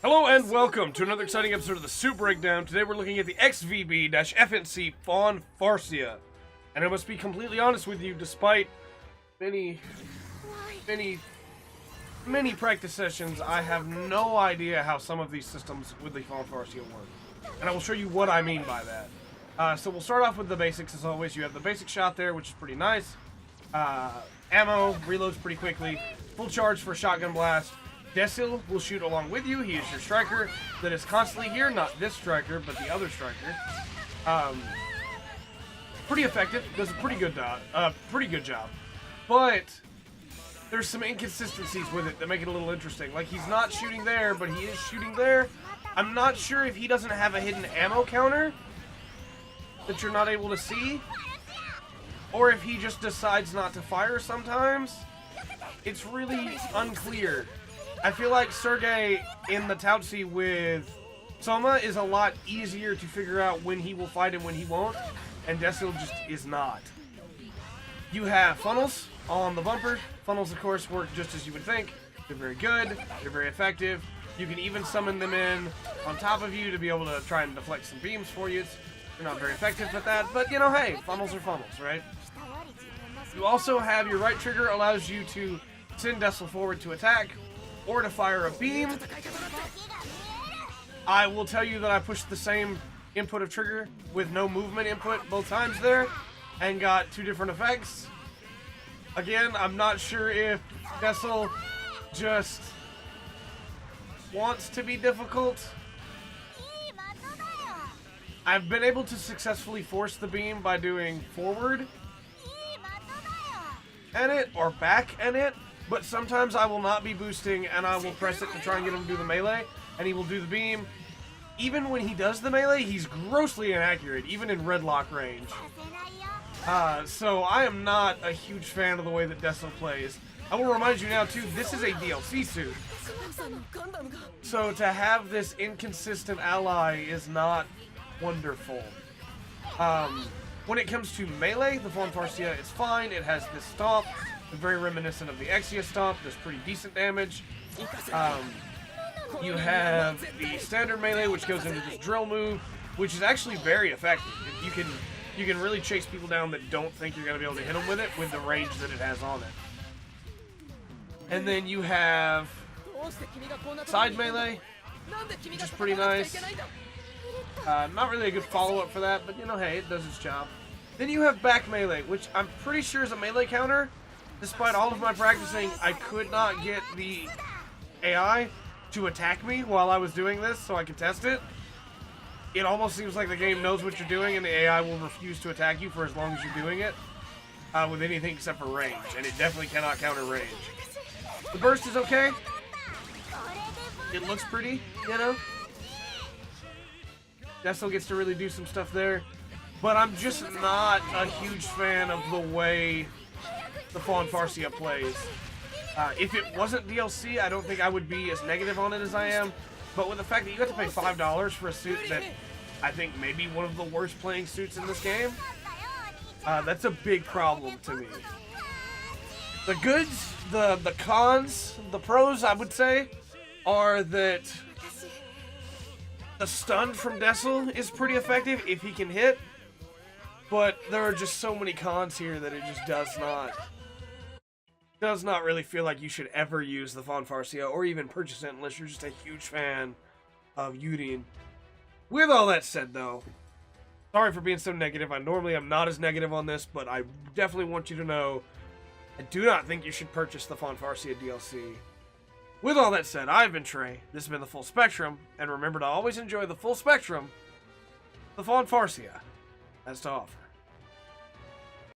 Hello and welcome to another exciting episode of the Soup Breakdown. Today we're looking at the XVB-FNC Fawn Farsia. And I must be completely honest with you, despite many practice sessions, I have no idea how some of these systems with the Fawn Farsia work. And I will show you what I mean by that. So we'll start off with the basics as always. You have the basic shot there, which is pretty nice. Ammo, reloads pretty quickly. Full charge for shotgun blast. Desil will shoot along with you. He is your striker that is constantly here. Not this striker, but the other striker. Pretty effective. Does a pretty good job. But there's some inconsistencies with it that make it a little interesting. Like, he's not shooting there, but he is shooting there. I'm not sure if he doesn't have a hidden ammo counter that you're not able to see, or if he just decides not to fire sometimes. It's really unclear. I feel like Sergei in the Tautsi with Soma is a lot easier to figure out when he will fight and when he won't, and Desil just is not. You have funnels on the bumper. Funnels, of course, work just as you would think. They're very good. They're very effective. You can even summon them in on top of you to be able to try and deflect some beams for you. They're not very effective at that, but you know, hey, funnels are funnels, right? You also have your right trigger allows you to send Desil forward to attack or to fire a beam. I will tell you that I pushed the same input of trigger with no movement input both times there and got two different effects. Again, I'm not sure if Desil just wants to be difficult. I've been able to successfully force the beam by doing forward and it or back and it. But sometimes I will not be boosting, and I will press it to try and get him to do the melee, and he will do the beam. Even when he does the melee, he's grossly inaccurate, even in red lock range. So I am not a huge fan of the way that Desil plays. I will remind you now, too, this is a DLC suit. So to have this inconsistent ally is not wonderful. When it comes to melee, the Fawn Farsia is fine. It has this stomp. Very reminiscent of the Exia Stomp, does pretty decent damage. You have the standard melee, which goes into this drill move, which is actually very effective. You can really chase people down that don't think you're going to be able to hit them with it, with the range that it has on it. And then you have side melee, which is pretty nice. Not really a good follow-up for that, but you know, hey, it does its job. Then you have back melee, which I'm pretty sure is a melee counter. Despite all of my practicing, I could not get the AI to attack me while I was doing this so I could test it. It almost seems like the game knows what you're doing and the AI will refuse to attack you for as long as you're doing it with anything except for range, and it definitely cannot counter range. The burst is okay. It looks pretty, you know. Desil gets to really do some stuff there, but I'm just not a huge fan of the way the Fawn Farsia plays. If it wasn't DLC, I don't think I would be as negative on it as I am. But with the fact that you have to pay $5 for a suit that I think may be one of the worst playing suits in this game, that's a big problem to me. The goods, the cons, the pros, I would say, are that the stun from Desil is pretty effective if he can hit. But there are just so many cons here that it just does not really feel like you should ever use the Fawn Farsia or even purchase it unless you're just a huge fan of Yudin. With all that said, though, sorry for being so negative. I normally am not as negative on this, but I definitely want you to know I do not think you should purchase the Fawn Farsia DLC. With all that said, I've been Trey. This has been the Full Spectrum, and remember to always enjoy the full spectrum the Fawn Farsia has to offer.